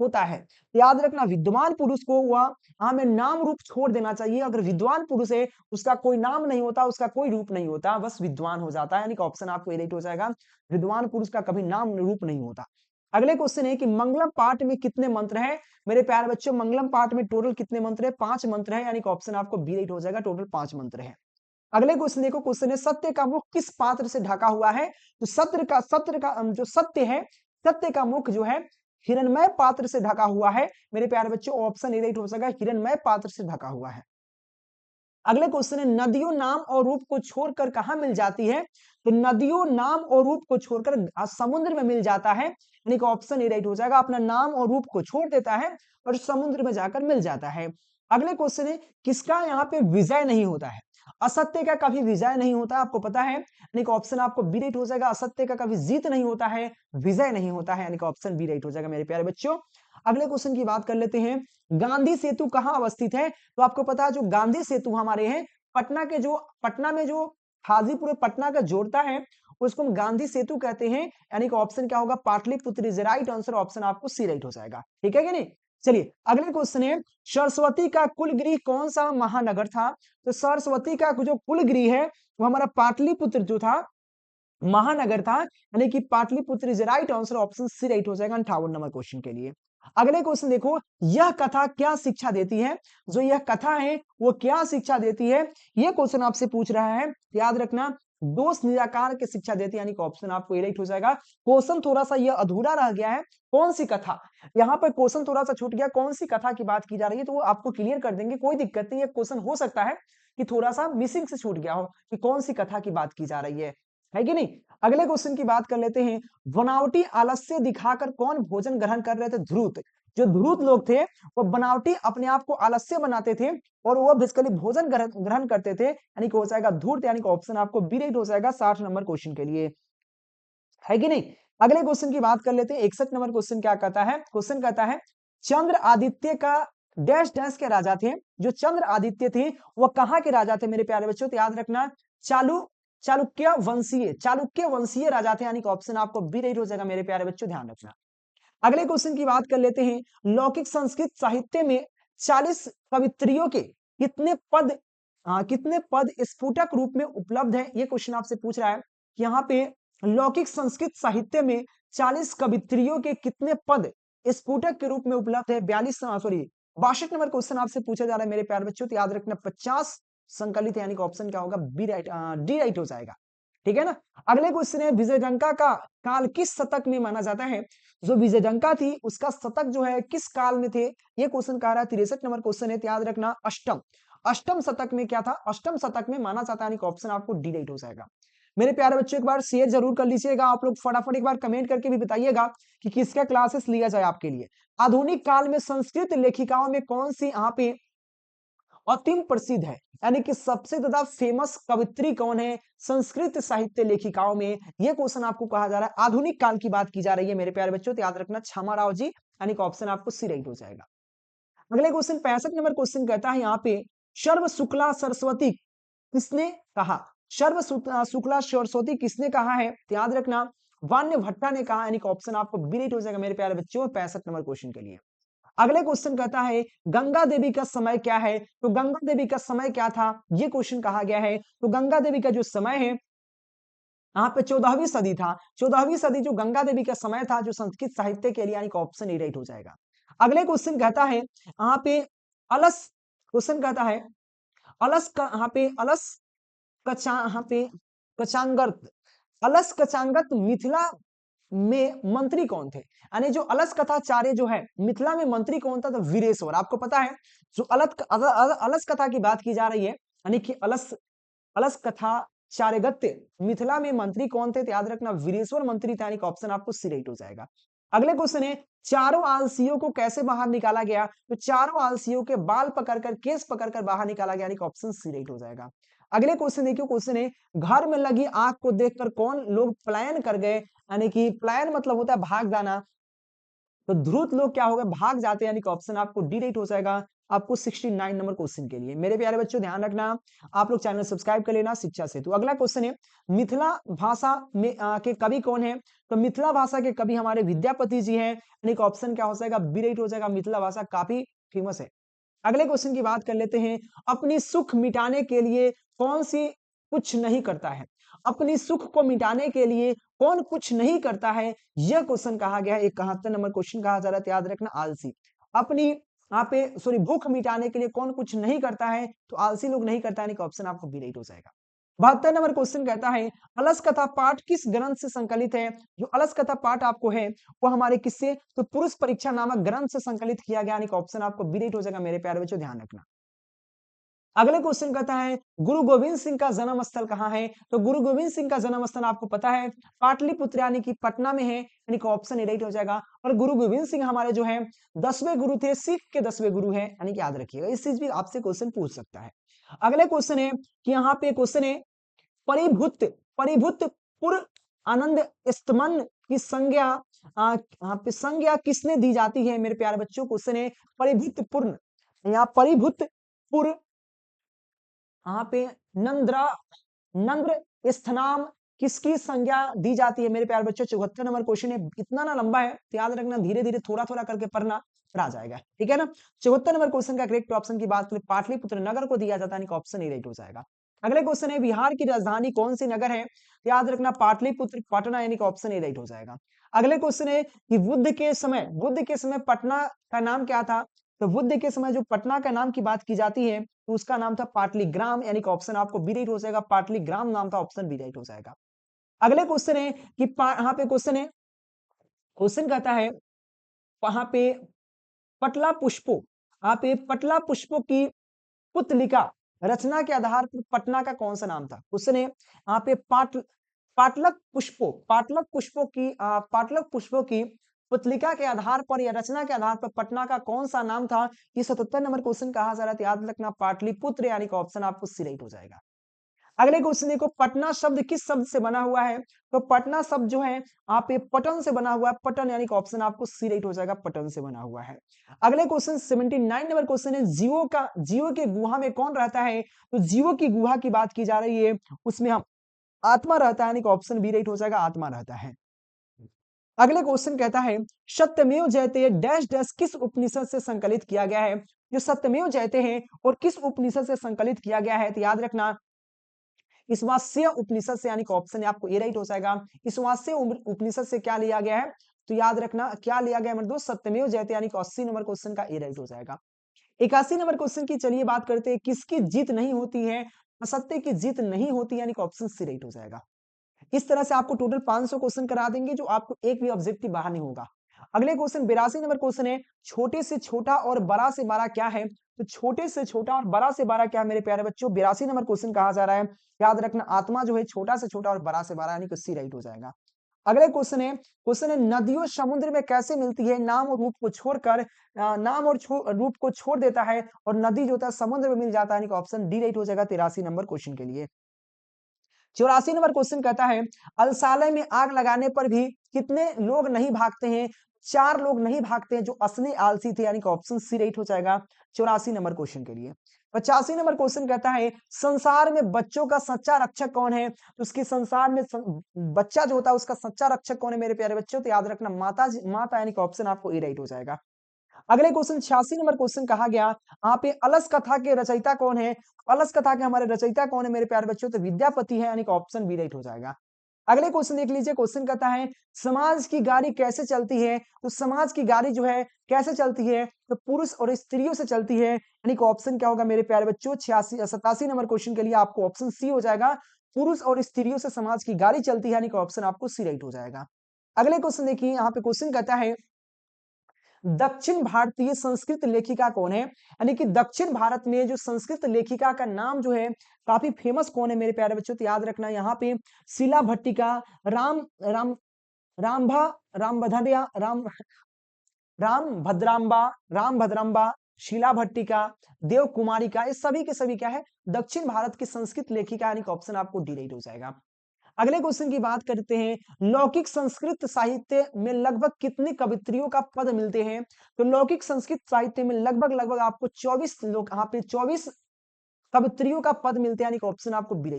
होता है? तो याद रखना विद्वान पुरुष को वह हमें नाम रूप छोड़ देना चाहिए। अगर विद्वान पुरुष है उसका कोई नाम नहीं होता, उसका कोई रूप नहीं होता, बस विद्वान हो जाता है, यानी कि ऑप्शन आपको राइट हो जाएगा, विद्वान पुरुष का कभी नाम रूप नहीं होता। अगले क्वेश्चन है कि मंगलम पाठ में कितने मंत्र हैं? मेरे प्यारे बच्चों मंगलम पाठ में टोटल कितने मंत्र है? 5 मंत्र है, यानी कि ऑप्शन आपको बी राइट हो जाएगा, टोटल 5 मंत्र है। अगले क्वेश्चन देखो, क्वेश्चन है सत्य का मुख किस पात्र से ढका हुआ है? तो सत्य का जो सत्य है, सत्य का मुख जो है हिरणमय पात्र से ढका हुआ है मेरे प्यारे बच्चों, ऑप्शन ए राइट हो जाएगा, हिरणमय पात्र से ढका हुआ है। अगले क्वेश्चन है नदियों नाम और रूप को छोड़कर कहां मिल जाती है? तो नदियों नाम और रूप को छोड़कर समुद्र में मिल जाता है, यानी कि ऑप्शन ए राइट हो जाएगा, अपना नाम और रूप को छोड़ देता है और समुद्र में जाकर मिल जाता है। अगले क्वेश्चन है किसका यहाँ पे विजय नहीं होता है? असत्य का कभी विजय नहीं होता, आपको पता है, यानी कि ऑप्शन आपको बी राइट हो जाएगा, असत्य का कभी जीत नहीं होता है, विजय नहीं होता है, यानी कि ऑप्शन बी राइट हो जाएगा मेरे प्यारे बच्चों। अगले क्वेश्चन की बात कर लेते हैं, गांधी सेतु कहां अवस्थित है? तो आपको पता है जो गांधी सेतु हमारे हैं पटना में जो हाजीपुर पटना का जोड़ता है उसको हम गांधी सेतु कहते हैं, यानी कि ऑप्शन क्या होगा, Pataliputra is right answer, option आपको सी राइट हो जाएगा। ठीक है कि नहीं? चलिए अगले क्वेश्चन है, सरस्वती का कुलगृह कौन सा महानगर था? तो सरस्वती का जो कुलगृह है वो हमारा पाटलिपुत्र जो था महानगर था, यानी कि Pataliputra is right answer, option C right हो जाएगा 58 नंबर क्वेश्चन के लिए। अगले क्वेश्चन देखो, यह कथा क्या शिक्षा देती है? जो यह कथा है वो क्या शिक्षा देती है, यह क्वेश्चन आपसे पूछ रहा है। याद रखना, दोष निराकार की शिक्षा देती है, यानी कि ऑप्शन आपको ए राइट हो जाएगा। क्वेश्चन थोड़ा सा यह अधूरा रह गया है, कौन सी कथा, यहाँ पर क्वेश्चन थोड़ा सा छूट गया, कौन सी कथा की बात की जा रही है, तो वो आपको क्लियर कर देंगे, कोई दिक्कत नहीं है। क्वेश्चन हो सकता है कि थोड़ा सा मिसिंग से छूट गया हो कि कौन सी कथा की बात की जा रही है कि नहीं? अगले क्वेश्चन की बात कर लेते हैं, बनावटी आलस्य दिखाकर कौन भोजन ग्रहण कर रहे थे? ध्रुत। जो ध्रुत लोग थे वो बनावटी अपने आप को आलस्य बनाते थे और वो बेसिकली भोजन ग्रहण करते थे, यानी कि हो जाएगा धूर्त, यानी कि ऑप्शन आपको बी राइट हो जाएगा 60 नंबर क्वेश्चन के लिए, है कि नहीं? अगले क्वेश्चन की बात कर लेते हैं, 61 नंबर क्वेश्चन क्या कहता है? क्वेश्चन कहता है, चंद्र आदित्य का डैश डैश के राजा थे। जो चंद्र आदित्य थे वो कहां के राजा थे मेरे प्यारे बच्चों? तो याद रखना, चालुक्य वंशीय राजा थे, यानी कि ऑप्शन आपको बी राइट हो जाएगा मेरे प्यारे बच्चों, ध्यान रखना। अगले क्वेश्चन की बात कर लेते हैं, लौकिक संस्कृत साहित्य में 40 कवित्रियों के कितने पद स्फुटक रूप में उपलब्ध है? ये क्वेश्चन आपसे पूछ रहा है कि यहाँ पे लौकिक संस्कृत साहित्य में 40 कवित्रियों के कितने पद स्फुटक के रूप में उपलब्ध है? 62 नंबर क्वेश्चन आपसे पूछा जा रहा है मेरे प्यारे बच्चों, तो याद रखना 50 संकलित, यानी कि ऑप्शन क्या होगा, बी राइट, डी राइट हो जाएगा। ठीक है ना? अगले क्वेश्चन है, विजयडंका का काल किस शतक में माना जाता है? जो विजयडंका थी उसका शतक जो है किस काल में थे? ये क्वेश्चन कह रहा है, 63 नंबर क्वेश्चन है, याद रखना अष्टम शतक में क्या था? अष्टम शतक में माना जाता है, यानी कि ऑप्शन आपको डी राइट हो जाएगा। मेरे प्यारे बच्चों एक बार शेयर जरूर कर लीजिएगा, आप लोग फटाफट एक बार कमेंट करके भी बताइएगा कि किसका क्लासेस लिया जाए आपके लिए। आधुनिक काल में संस्कृत लेखिकाओं में कौन सी यहाँ पे अतिम प्रसिद्ध है, यानी कि सबसे ज्यादा फेमस कवित्री कौन है संस्कृत साहित्य लेखिकाओं में? यह क्वेश्चन आपको कहा जा रहा है, आधुनिक काल की बात की जा रही है मेरे प्यारे बच्चों, तो याद रखना क्षमा राव जी, यानी कि ऑप्शन आपको सी राइट हो जाएगा। अगले क्वेश्चन 65 नंबर क्वेश्चन कहता है यहाँ पे, सर्व शुक्ला सरस्वती किसने कहा? शुक्ला सरस्वती किसने कहा है? तो याद रखना वान्य भट्टा ने कहा, यानी कि ऑप्शन आपको बी राइट हो जाएगा मेरे प्यारे बच्चों 65 नंबर क्वेश्चन के लिए। अगले क्वेश्चन कहता है, गंगा देवी का समय क्या है? तो गंगा देवी का समय क्या था, ये क्वेश्चन कहा गया है। तो गंगा देवी का जो समय है यहाँ पे 14वीं सदी था, 14वीं सदी जो गंगा देवी का समय था, जो संस्कृत साहित्य के लिए, यानी कि ऑप्शन ए राइट हो जाएगा। अगले क्वेश्चन कहता है यहाँ पे अलस, क्वेश्चन कहता है अलस का यहाँ पे अलस कचा यहाँ पे कचांगत, अलस कचांगत मिथिला में मंत्री कौन थे? यानी जो अलस कथाचार्य जो है मिथिला में मंत्री कौन था? तो वीरेश्वर। आपको पता है जो अलस कथा की बात की जा रही है, यानी कि अलस अलस कथाचार्यगत्य मिथिला में मंत्री कौन थे? तो याद रखना वीरेश्वर मंत्री थे, यानी कि ऑप्शन आपको सी राइट हो जाएगा। अगले क्वेश्चन है, चारों आलसियों को कैसे बाहर निकाला गया? तो चारों आलसियों के बाल पकड़कर केस पकड़कर बाहर निकाला गया, यानी कि ऑप्शन सी राइट हो जाएगा। अगले क्वेश्चन देखिए, क्वेश्चन है, घर में लगी आग को देखकर कौन लोग पलायन कर गए? यानी कि पलायन मतलब होता है भाग जाना, तो ध्रुत लोग क्या हो गए, भाग जाते हैं, यानी कि ऑप्शन आपको डी राइट हो जाएगा आपको 69 नंबर क्वेश्चन के लिए। मेरे प्यारे बच्चों ध्यान रखना, आप लोग चैनल सब्सक्राइब कर लेना शिक्षा सेतु। अगला क्वेश्चन है, मिथिला भाषा में के कवि कौन है? तो मिथिला भाषा के कवि हमारे विद्यापति जी हैं, यानी कि ऑप्शन क्या हो जाएगा, बी राइट हो जाएगा। मिथिला भाषा काफी फेमस है। अगले क्वेश्चन की बात कर लेते हैं, अपनी सुख मिटाने के लिए कौन सी कुछ नहीं करता है? अपनी सुख को मिटाने के लिए कौन कुछ नहीं करता है, यह क्वेश्चन कहा गया है। 71 नंबर क्वेश्चन कहा जा रहा है, याद रखना आलसी। अपनी यहाँ पे सॉरी भूख मिटाने के लिए कौन कुछ नहीं करता है? तो आलसी लोग नहीं करता है, ऑप्शन आपको बी राइट हो जाएगा। 72 नंबर क्वेश्चन कहता है, अलस कथा पाठ किस ग्रंथ से संकलित है? जो अलस कथा पाठ आपको है वो हमारे किससे? तो पुरुष परीक्षा नामक ग्रंथ से संकलित किया गया, यानी कि ऑप्शन आपको बी राइट हो जाएगा मेरे प्यारे बच्चों, ध्यान रखना। अगले क्वेश्चन कहता है, गुरु गोविंद सिंह का जन्म स्थल कहाँ है? तो गुरु गोविंद सिंह का जन्म स्थल आपको पता है पाटलिपुत्र, यानी कि पटना में है, यानी कि ऑप्शन ए राइट हो जाएगा। और गुरु गोविंद सिंह हमारे जो है 10वें गुरु थे, सिख के 10वें गुरु हैं, यानी कि याद रखिएगा, इस चीज भी आपसे क्वेश्चन पूछ सकता है। अगले क्वेश्चन है कि यहाँ पे क्वेश्चन है, परिभूत परिभूत पुर आनंद स्तमन की संज्ञा यहाँ पे संज्ञा किसने दी जाती है? मेरे प्यारे बच्चों क्वेश्चन है परिभूत पूर्ण, यहाँ परिभूत पुर यहाँ पे नंद्रा नंद्र स्थनाम किसकी संज्ञा दी जाती है मेरे प्यारे बच्चों? 74 नंबर क्वेश्चन है, इतना ना लंबा है तो याद रखना, धीरे धीरे थोड़ा थोड़ा करके पढ़ना, फिर आ जाएगा, ठीक है ना। 74 नंबर क्वेश्चन का करेक्ट ऑप्शन की बात करें, पाटलिपुत्र नगर को दिया जाता है, ऑप्शन ए राइट हो जाएगा। अगले क्वेश्चन है, बिहार की राजधानी कौन सी नगर है? तो याद रखना पाटलिपुत्र, पटना, यानी कि ऑप्शन ए राइट हो जाएगा। अगले क्वेश्चन है कि बुद्ध के समय पटना का नाम क्या था? तो बुद्ध के समय जो पटना का नाम की बात की जाती है तो उसका नाम था पाटलिग्राम, यानी कि ऑप्शन आपको बी राइट हो जाएगा, पाटलिग्राम नाम था, ऑप्शन बी राइट हो जाएगा। अगले क्वेश्चन है कि यहाँ पे क्वेश्चन कहता है वहां पे पटला पुष्पो, यहाँ पे पटला पुष्पो की पुतलिका रचना के आधार पर पटना का कौन सा नाम था? क्वेश्चन है यहाँ पे पाटलक पुष्पो की पुतलिका के आधार पर या रचना के आधार पर पटना का कौन सा नाम था? ये 77 नंबर क्वेश्चन कहा जा रहा है, याद रखना पाटलिपुत्र, यानी कि ऑप्शन आपको सी राइट हो जाएगा। अगले क्वेश्चन देखो, पटना शब्द किस शब्द से बना हुआ है? तो पटना शब्द जो है आप ये पटन से बना हुआ है, पटन, यानी कि ऑप्शन आपको सी राइट हो जाएगा, पटन से बना हुआ है। अगले क्वेश्चन 79 नंबर क्वेश्चन है, जीवों के गुहा में कौन रहता है? तो जीवों की गुहा की बात की जा रही है, उसमें हम आत्मा रहता है, यानी कि ऑप्शन बी राइट हो जाएगा, आत्मा रहता है। अगले क्वेश्चन कहता है सत्यमेव जयते डैश डैश किस उपनिषद से संकलित किया गया है? जो सत्यमेव जयते हैं और किस उपनिषद से संकलित किया गया है? तो याद रखना ईशावास्य उपनिषद से, यानी कि ऑप्शन आपको ए राइट हो जाएगा। ईशावास्य उपनिषद से क्या लिया गया है? तो याद रखना क्या लिया गया मतलब सत्यमेव जयते, यानी कि 80 नंबर क्वेश्चन का ए राइट हो जाएगा। 81 नंबर क्वेश्चन की चलिए बात करते हैं, किसकी जीत नहीं होती है? असत्य की जीत नहीं होती, यानी कि ऑप्शन सी राइट हो जाएगा। इस तरह से आपको टोटल 500 क्वेश्चन करा देंगे, जो आपको एक भी ऑब्जेक्टिव बाहर नहीं होगा। अगले क्वेश्चन 82 नंबर क्वेश्चन है, छोटे से छोटा और बड़ा से बड़ा क्या है? तो छोटे से छोटा और बड़ा से बड़ा क्या है मेरे प्यारे बच्चों? 82 नंबर क्वेश्चन कहा जा रहा है, याद रखना आत्मा जो है छोटा से छोटा और बड़ा से बड़ा, यानी कि सी राइट हो जाएगा। अगले क्वेश्चन है नदियों समुद्र में कैसे मिलती है? नाम और रूप को छोड़कर नाम और रूप को छोड़ देता है और नदी जो होता है समुद्र में मिल जाता है, यानी कि ऑप्शन डी राइट हो जाएगा 83 नंबर क्वेश्चन के लिए। 84 नंबर क्वेश्चन कहता है अलसालय में आग लगाने पर भी कितने लोग नहीं भागते हैं? 4 लोग नहीं भागते हैं, जो असली आलसी थे, यानी कि ऑप्शन सी राइट हो जाएगा 84 नंबर क्वेश्चन के लिए। 85 नंबर क्वेश्चन कहता है संसार में बच्चों का सच्चा रक्षक कौन है? तो उसके संसार में बच्चा जो होता है उसका सच्चा रक्षक कौन है मेरे प्यारे बच्चों? तो याद रखना माता, यानी कि ऑप्शन आपको ए राइट हो जाएगा। अगले क्वेश्चन 86 नंबर क्वेश्चन कहा गया यहाँ पे अलस कथा के रचयिता कौन है? अलस कथा के हमारे रचयिता कौन है मेरे प्यारे बच्चों? तो विद्यापति है, यानी कि ऑप्शन बी राइट हो जाएगा। अगले क्वेश्चन देख लीजिए, क्वेश्चन कहता है समाज की गाड़ी कैसे चलती है? तो समाज की गाड़ी जो है कैसे चलती है? तो पुरुष और स्त्रियों से चलती है, यानी कि ऑप्शन क्या होगा मेरे प्यारे बच्चों? 87 नंबर क्वेश्चन के लिए आपको ऑप्शन सी हो जाएगा, पुरुष और स्त्रियों से समाज की गाड़ी चलती है, यानी कि ऑप्शन आपको सी राइट हो जाएगा। अगले क्वेश्चन देखिए, यहाँ पे क्वेश्चन कहता है दक्षिण भारतीय संस्कृत लेखिका कौन है? यानी कि दक्षिण भारत में जो संस्कृत लेखिका का नाम जो है काफी फेमस कौन है मेरे प्यारे बच्चों? तो याद रखना यहाँ पे शिला भट्टिका, राम राम रामभा रामभद्रिया राम राम भद्राम्बा, शीला भट्टिका, देव कुमारिका, ये सभी के सभी क्या है दक्षिण भारत की संस्कृत लेखिका, यानी कि ऑप्शन आपको डी राइट हो जाएगा। अगले क्वेश्चन की बात करते हैं, लौकिक संस्कृत साहित्य में लगभग कितने कवित्रियों का पद मिलते हैं? तो लौकिक संस्कृत साहित्य में लगभग आपको 24 लोग, यहाँ पे 24 कवित्रियों का पद मिलते हैं, यानी कि ऑप्शन आपको बी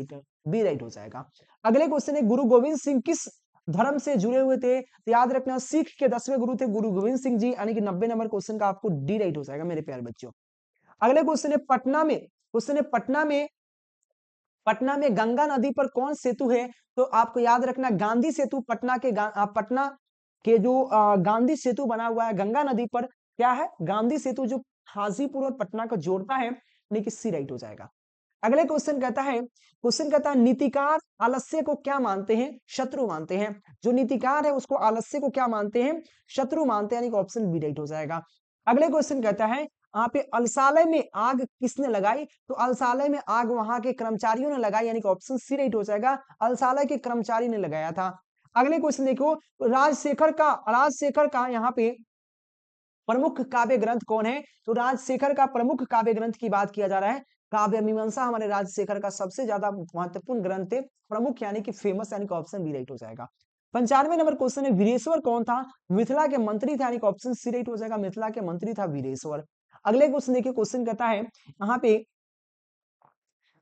राइट हो जाएगा। अगले क्वेश्चन है गुरु गोविंद सिंह किस धर्म से जुड़े हुए थे? तो याद रखना सिख के 10वें गुरु थे गुरु गोविंद सिंह जी, यानी कि 90 नंबर क्वेश्चन का आपको डी राइट हो जाएगा मेरे प्यारे बच्चों। अगले क्वेश्चन है पटना में गंगा नदी पर कौन सेतु है? तो आपको याद रखना गांधी सेतु, पटना के जो गांधी सेतु बना हुआ है गंगा नदी पर, क्या है गांधी सेतु, जो हाजीपुर और पटना को जोड़ता है, यानी कि सी राइट हो जाएगा। अगले क्वेश्चन कहता है नीतिकार आलस्य को क्या मानते हैं? शत्रु मानते हैं। जो नीतिकार है उसको आलस्य को क्या मानते हैं? शत्रु मानते हैं, यानी कि ऑप्शन बी राइट हो जाएगा। अगले क्वेश्चन कहता है यहाँ पे अलसालय में आग किसने लगाई? तो अलसालय में आग वहां के कर्मचारियों ने लगाई, यानी कि ऑप्शन सी राइट हो जाएगा, अलसालय के कर्मचारी ने लगाया था। अगले क्वेश्चन देखो, राजशेखर का यहाँ पे प्रमुख काव्य ग्रंथ कौन है? तो राजशेखर का प्रमुख काव्य ग्रंथ की बात किया जा रहा है, काव्य मीमांसा हमारे राजशेखर का सबसे ज्यादा महत्वपूर्ण ग्रंथ है, प्रमुख यानी कि फेमस, यानी कि ऑप्शन बी राइट हो जाएगा। 95 नंबर क्वेश्चन है वीरेश्वर कौन था? मिथिला के मंत्री थे, यानी कि ऑप्शन सी राइट हो जाएगा, मिथिला के मंत्री था वीरेश्वर। अगले क्वेश्चन देखिए, क्वेश्चन कहता है यहाँ पे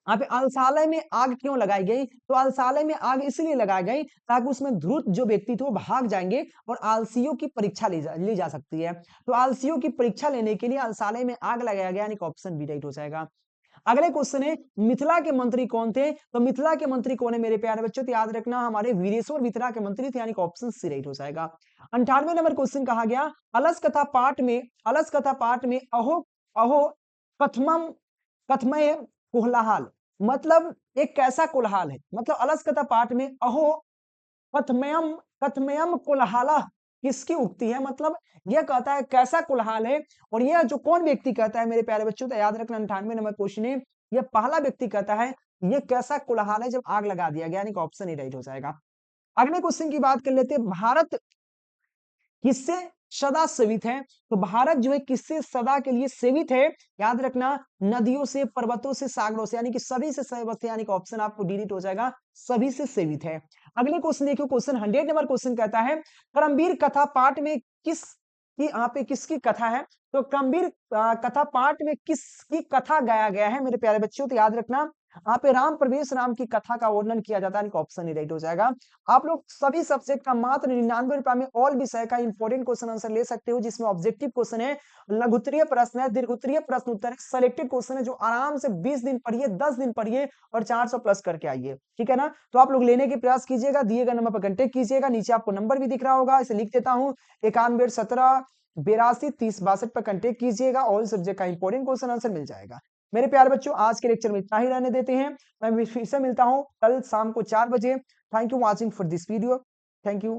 यहाँ पे अलसालय में आग क्यों लगाई गई? तो अलसालय में आग इसलिए लगाई गई ताकि उसमें धूर्त जो व्यक्ति थे वो भाग जाएंगे और आलसियों की परीक्षा ली जा सकती है। तो आलसियों की परीक्षा लेने के लिए अलसालय में आग लगाया गया, यानी कि ऑप्शन बी राइट हो जाएगा। अगले क्वेश्चन है, मिथिला के मंत्री कौन थे? तो मिथिला के मंत्री कौन है मेरे प्यारे बच्चों? तो याद रखना हमारे वीरेश्वर मिथिला के मंत्री थे, यानी कि ऑप्शन सी राइट हो जाएगा। 98 नंबर क्वेश्चन कहा गया, अलस कथा पाठ में अहो अहो कथमम कथमय कोलाहल, मतलब एक कैसा कोलाहल है? मतलब अलस कथा पाठ में अहो कथमयम कथमयम कोलाहला किसकी उक्ति है? मतलब यह कहता है कैसा कोलाहल है, और यह जो कौन व्यक्ति कहता है मेरे प्यारे बच्चों? तो याद रखना 98 नंबर क्वेश्चन है, यह पहला व्यक्ति कहता है ये कैसा कोलाहल है जब आग लगा दिया गया, यानी कि ऑप्शन ए राइट हो जाएगा। अगले क्वेश्चन की बात कर लेते हैं, भारत किससे सदा सेवित है? तो भारत जो है किससे सदा के लिए सेवित है? याद रखना नदियों से, पर्वतों से, सागरों से, यानी कि सभी से सेवित है, यानी कि ऑप्शन आपको डिलीट हो जाएगा, सभी से सेवित है। अगले क्वेश्चन देखिए, क्वेश्चन 100 नंबर क्वेश्चन कहता है, करमवीर कथा पाठ में किस की यहाँ पे किसकी कथा है? तो करमवीर कथा पाठ में किसकी कथा गाया गया है मेरे प्यारे बच्चों? तो याद रखना यहाँ पे राम प्रवेश राम की कथा का वर्णन किया जाता है, ऑप्शन राइट हो जाएगा। आप लोग सभी सब्जेक्ट का मात्र 99 रुपए में ऑल विषय का इंपॉर्टेंट क्वेश्चन आंसर ले सकते हो, जिसमें ऑब्जेक्टिव क्वेश्चन है, लघुत्तरीय प्रश्न है, दीर्घोत्तरीय प्रश्न उत्तर है, सेलेक्टेड क्वेश्चन है, जो आराम से 20 दिन पढ़िए, 10 दिन पढ़िए और 400 प्लस करके आइए, ठीक है ना? तो आप लोग लेने के प्रयास कीजिएगा, दिए गए नंबर पर कांटेक्ट कीजिएगा, नीचे आपको नंबर भी दिख रहा होगा, इसे लिख देता हूँ, 91 17 82 30 62 पर कांटेक्ट कीजिएगा, ऑल सब्जेक्ट का इंपॉर्टेंट क्वेश्चन आंसर मिल जाएगा। मेरे प्यारे बच्चों, आज के लेक्चर में इतना ही रहने देते हैं, मैं फिर से मिलता हूं कल शाम को 4 बजे। Thank you watching for this video, thank you.